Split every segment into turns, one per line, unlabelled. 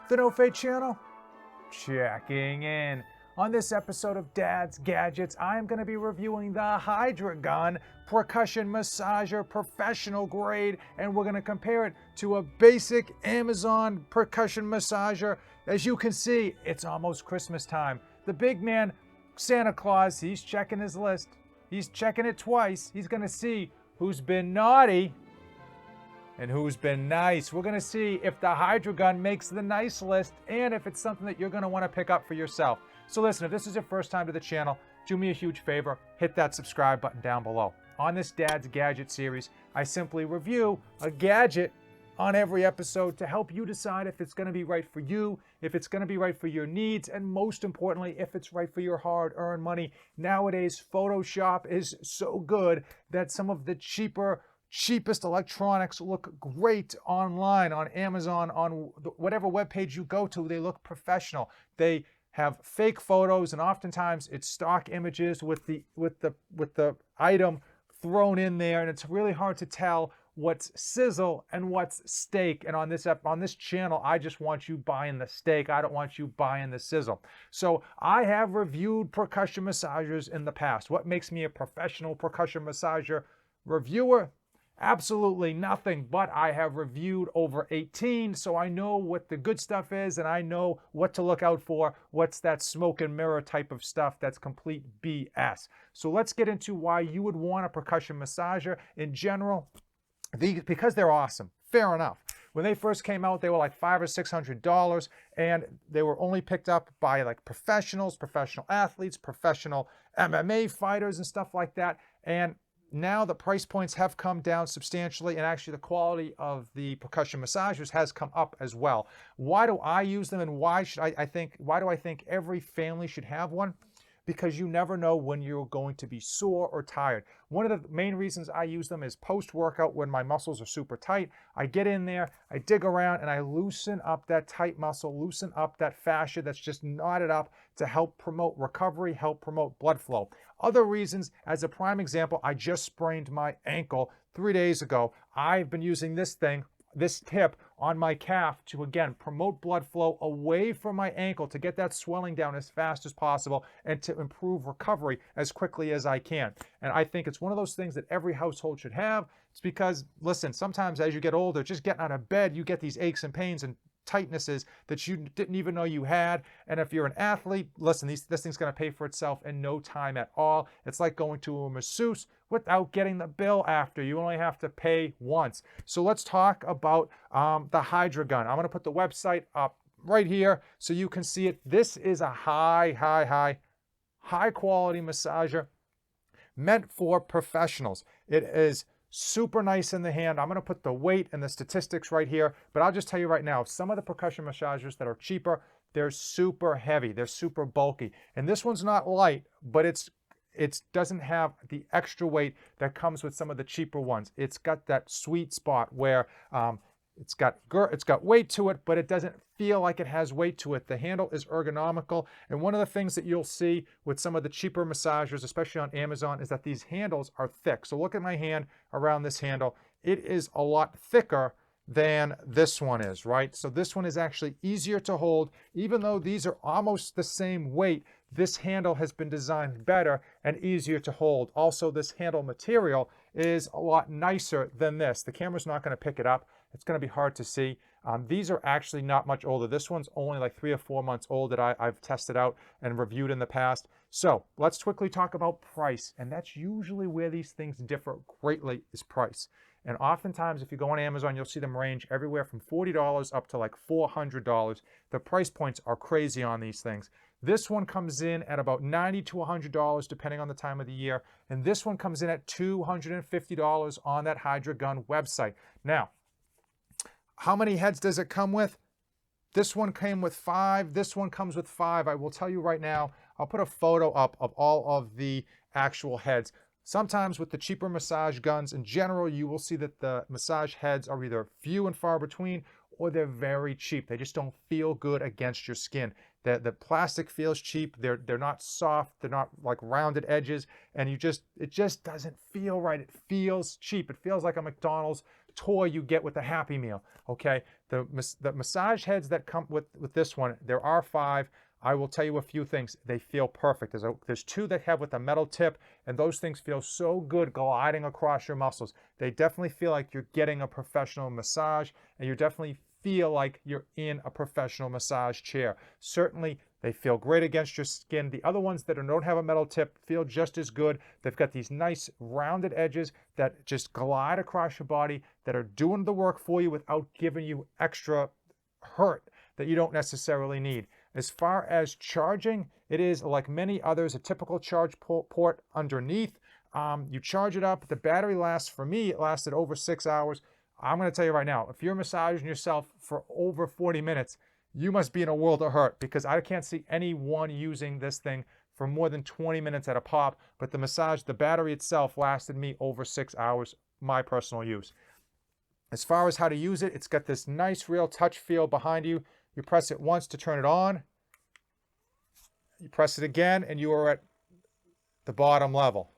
The No Fate channel? Checking in. On this episode of Dad's Gadgets, I'm going to be reviewing the Hydragun Percussion Massager Professional Grade, and we're going to compare it to a basic Amazon percussion massager. As you can see, it's almost Christmas time. The big man, Santa Claus, he's checking his list. He's checking it twice. He's going to see who's been naughty and who's been nice. We're gonna see if the Hydragun makes the nice list and if it's something that you're gonna wanna pick up for yourself. So listen, if this is your first time to the channel, do me a huge favor, hit that subscribe button down below. On this Dad's Gadget series, I simply review a gadget on every episode to help you decide if it's gonna be right for you, if it's gonna be right for your needs, and most importantly, if it's right for your hard-earned money. Nowadays, Photoshop is so good that some of the cheapest electronics look great online, on Amazon, on whatever webpage you go to. They look professional. They have fake photos, and oftentimes it's stock images with the item thrown in there, and it's really hard to tell what's sizzle and what's steak. And on this channel, I just want you buying the steak. I don't want you buying the sizzle. So I have reviewed percussion massagers in the past. What makes me a professional percussion massager reviewer? Absolutely nothing, but I have reviewed over 18, so I know what the good stuff is, and I know what to look out for, what's that smoke and mirror type of stuff that's complete BS. So let's get into why you would want a percussion massager in general. Because they're awesome, fair enough. When they first came out, they were like $500 or $600, and they were only picked up by like professionals, professional athletes, professional MMA fighters and stuff like that. And now the price points have come down substantially, and actually the quality of the percussion massagers has come up as well. Why do I use them, and why do I think every family should have one? Because you never know when you're going to be sore or tired. One of the main reasons I use them is post-workout when my muscles are super tight. I get in there, I dig around, and I loosen up that tight muscle, loosen up that fascia that's just knotted up to help promote recovery, help promote blood flow. Other reasons, as a prime example, I just sprained my ankle 3 days ago. I've been using this tip on my calf to, again, promote blood flow away from my ankle to get that swelling down as fast as possible and to improve recovery as quickly as I can. And I think it's one of those things that every household should have. It's because, listen, sometimes as you get older, just getting out of bed, you get these aches and pains and tightnesses that you didn't even know you had. And if you're an athlete, listen, this thing's going to pay for itself in no time at all. It's like going to a masseuse without getting the bill after. You only have to pay once. So let's talk about the Hydragun. I'm going to put the website up right here so you can see it. This is a high quality massager meant for professionals. It is super nice in the hand. I'm going to put the weight and the statistics right here, but I'll just tell you right now, some of the percussion massagers that are cheaper, they're super heavy, they're super bulky. And this one's not light, but it doesn't have the extra weight that comes with some of the cheaper ones. It's got that sweet spot where it's got weight to it, but it doesn't feel like it has weight to it. The handle is ergonomical, and one of the things that you'll see with some of the cheaper massagers, especially on Amazon, is that these handles are thick. So look at my hand around this handle. It is a lot thicker than this one is, right? So this one is actually easier to hold. Even though these are almost the same weight, this handle has been designed better and easier to hold. Also, this handle material is a lot nicer than this. The camera's not going to pick it up. It's going to be hard to see. These are actually not much older. This one's only like 3 or 4 months old that I've tested out and reviewed in the past. So let's quickly talk about price. And that's usually where these things differ greatly, is price. And oftentimes, if you go on Amazon, you'll see them range everywhere from $40 up to like $400. The price points are crazy on these things. This one comes in at about $90 to $100 depending on the time of the year. And this one comes in at $250 on that Hydragun website. Now, how many heads does it come with? This one came with 5. This one comes with 5. I will tell you right now, I'll put a photo up of all of the actual heads. Sometimes with the cheaper massage guns in general, you will see that the massage heads are either few and far between, or they're very cheap. They just don't feel good against your skin. The plastic feels cheap. They're not soft. They're not like rounded edges, and it just doesn't feel right. It feels cheap. It feels like a McDonald's toy you get with the Happy Meal, okay? The massage heads that come with this one, there are 5. I will tell you a few things. They feel perfect. There's 2 that have with a metal tip, and those things feel so good gliding across your muscles. They definitely feel like you're getting a professional massage, and you definitely feel like you're in a professional massage chair. Certainly, they feel great against your skin. The other ones that don't have a metal tip feel just as good. They've got these nice rounded edges that just glide across your body, that are doing the work for you without giving you extra hurt that you don't necessarily need. As far as charging, it is like many others, a typical charge port underneath. You charge it up. The battery lasts, for me, it lasted over 6 hours. I'm going to tell you right now, if you're massaging yourself for over 40 minutes, you must be in a world of hurt, because I can't see anyone using this thing for more than 20 minutes at a pop. But the battery itself lasted me over 6 hours, my personal use. As far as how to use it, it's got this nice real touch feel behind you. You press it once to turn it on. You press it again, and you are at the bottom level.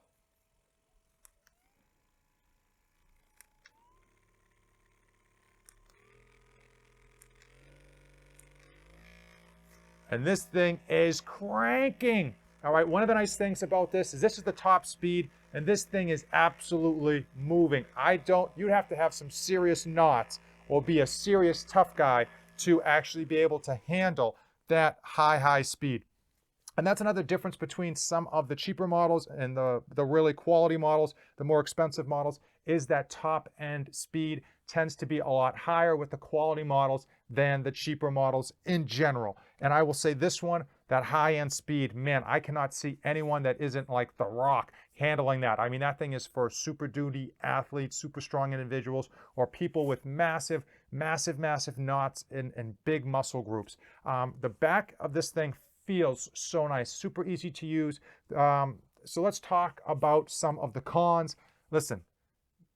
And this thing is cranking. All right, one of the nice things about this is the top speed, and this thing is absolutely moving. You'd have to have some serious knots or be a serious tough guy to actually be able to handle that high speed. And that's another difference between some of the cheaper models and the really quality models. The more expensive models is that top end speed tends to be a lot higher with the quality models than the cheaper models in general. And I will say this one, that high end speed, man, I cannot see anyone that isn't like The Rock handling that. I mean, that thing is for super duty athletes, super strong individuals, or people with massive knots and big muscle groups. The back of this thing feels so nice, super easy to use. So let's talk about some of the cons. Listen,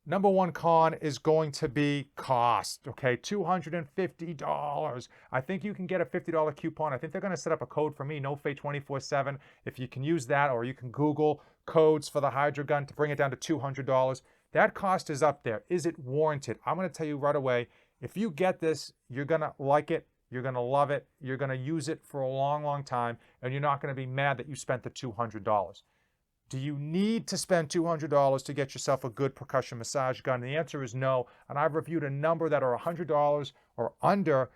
number one con is going to be cost, okay? $250. I think you can get a $50 coupon. I think they're going to set up a code for me, NoFate247. If you can use that, or you can Google codes for the Hydragun to bring it down to $200. That cost is up there. Is it warranted? I'm going to tell you right away, if you get this, you're going to like it. You're going to love it. You're going to use it for a long time, and you're not going to be mad that you spent the $200. Do you need to spend $200 to get yourself a good percussion massage gun? The answer is no, and I've reviewed a number that are $100 or under.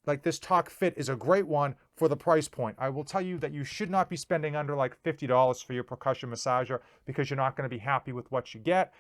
Like this Talk Fit is a great one for the price point. I will tell you that you should not be spending under like $50 for your percussion massager, because you're not going to be happy with what you get.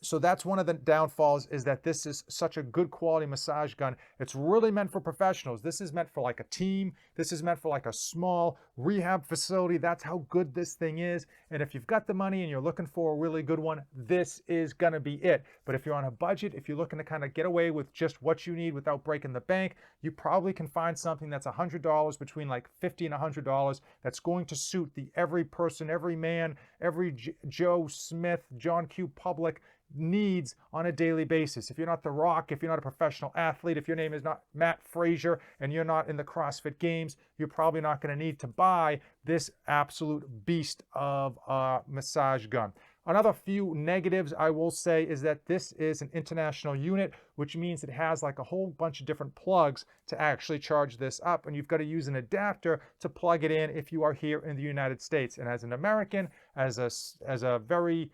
So that's one of the downfalls, is that this is such a good quality massage gun. It's really meant for professionals. This is meant for like a team. This is meant for like a small rehab facility. That's how good this thing is. And if you've got the money and you're looking for a really good one, this is going to be it. But if you're on a budget, if you're looking to kind of get away with just what you need without breaking the bank, you probably can find something that's $100, between like $50 and $100, that's going to suit the every person, every man, every Joe Smith, John Q. Public needs on a daily basis. If you're not The Rock, if you're not a professional athlete, if your name is not Matt Frazier and you're not in the CrossFit Games, you're probably not going to need to buy this absolute beast of a massage gun. Another few negatives I will say is that this is an international unit, which means it has like a whole bunch of different plugs to actually charge this up, and you've got to use an adapter to plug it in if you are here in the United States. And as an American, as a very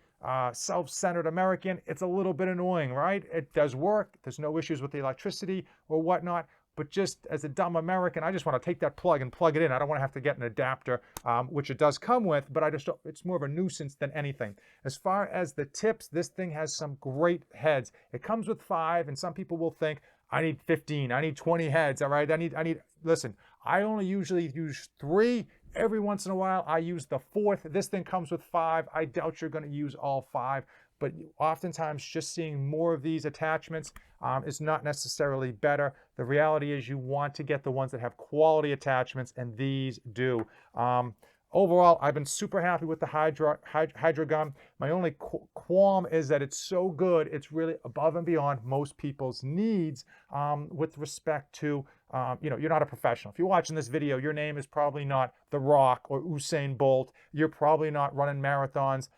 self-centered American, it's a little bit annoying, right? It does work. There's no issues with the electricity or whatnot. But just as a dumb American, I just want to take that plug and plug it in. I don't want to have to get an adapter, which it does come with, but it's more of a nuisance than anything. As far as the tips, this thing has some great heads. It comes with 5, and some people will think, I need 15, I need 20 heads, all right? Listen, I only usually use 3. Every once in a while, I use the 4th. This thing comes with 5. I doubt you're going to use all 5. But oftentimes, just seeing more of these attachments is not necessarily better. The reality is you want to get the ones that have quality attachments, and these do. overall, I've been super happy with the Hydragun. My only qualm is that it's so good, it's really above and beyond most people's needs with respect to, you're not a professional. If you're watching this video, your name is probably not The Rock or Usain Bolt. You're probably not running marathons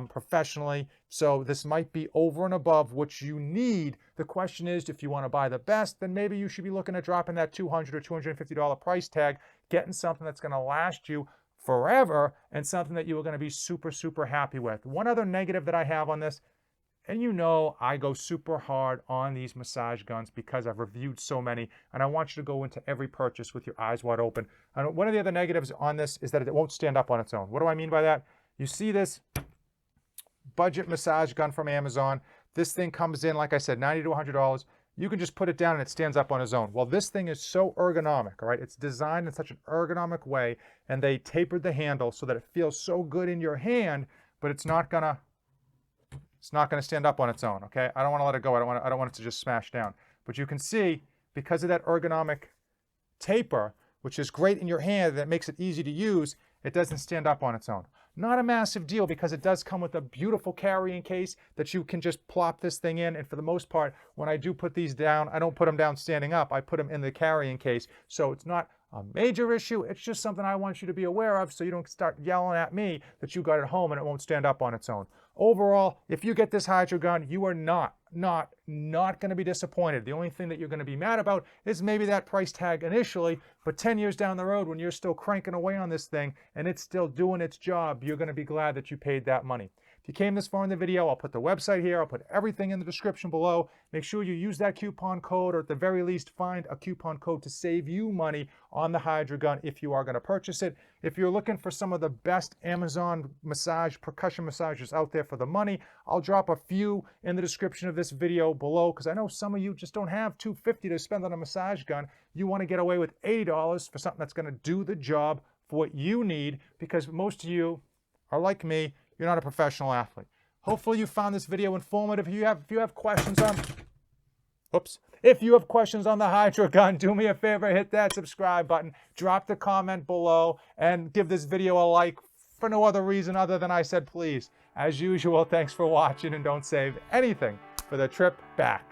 professionally. So this might be over and above what you need. The question is, if you want to buy the best, then maybe you should be looking at dropping that $200 or $250 price tag, getting something that's going to last you forever and something that you are going to be super, super happy with. One other negative that I have on this, and I go super hard on these massage guns because I've reviewed so many, and I want you to go into every purchase with your eyes wide open. And one of the other negatives on this is that it won't stand up on its own. What do I mean by that? You see this budget massage gun from Amazon. This thing comes in, like I said, $90 to $100. You can just put it down and it stands up on its own. Well, this thing is so ergonomic, all right? It's designed in such an ergonomic way, and they tapered the handle so that it feels so good in your hand, but it's not gonna stand up on its own, okay? I don't want to let it go. I don't want it to just smash down. But you can see, because of that ergonomic taper, which is great in your hand, that makes it easy to use, it doesn't stand up on its own. Not a massive deal because it does come with a beautiful carrying case that you can just plop this thing in. And for the most part, when I do put these down, I don't put them down standing up. I put them in the carrying case. So it's not a major issue. It's just something I want you to be aware of so you don't start yelling at me that you got it home and it won't stand up on its own. Overall, if you get this Hydragun, you are not going to be disappointed. The only thing that you're going to be mad about is maybe that price tag initially, but 10 years down the road when you're still cranking away on this thing and it's still doing its job, you're going to be glad that you paid that money. If you came this far in the video, I'll put the website here. I'll put everything in the description below. Make sure you use that coupon code, or at the very least find a coupon code to save you money on the Hydragun if you are going to purchase it. If you're looking for some of the best Amazon percussion massagers out there for the money, I'll drop a few in the description of this video below, because I know some of you just don't have $250 to spend on a massage gun. You want to get away with $80 for something that's going to do the job for what you need, because most of you are like me. You're not a professional athlete. Hopefully you found this video informative. If you have questions on, if you have questions on the Hydragun, do me a favor, hit that subscribe button, drop the comment below, and give this video a like for no other reason other than I said please. As usual, thanks for watching, and don't save anything for the trip back.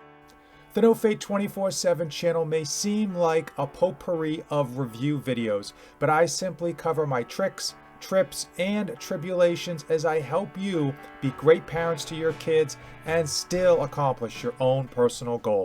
The No Fate 24/7 channel may seem like a potpourri of review videos, but I simply cover my tricks, trips, and tribulations as I help you be great parents to your kids and still accomplish your own personal goals.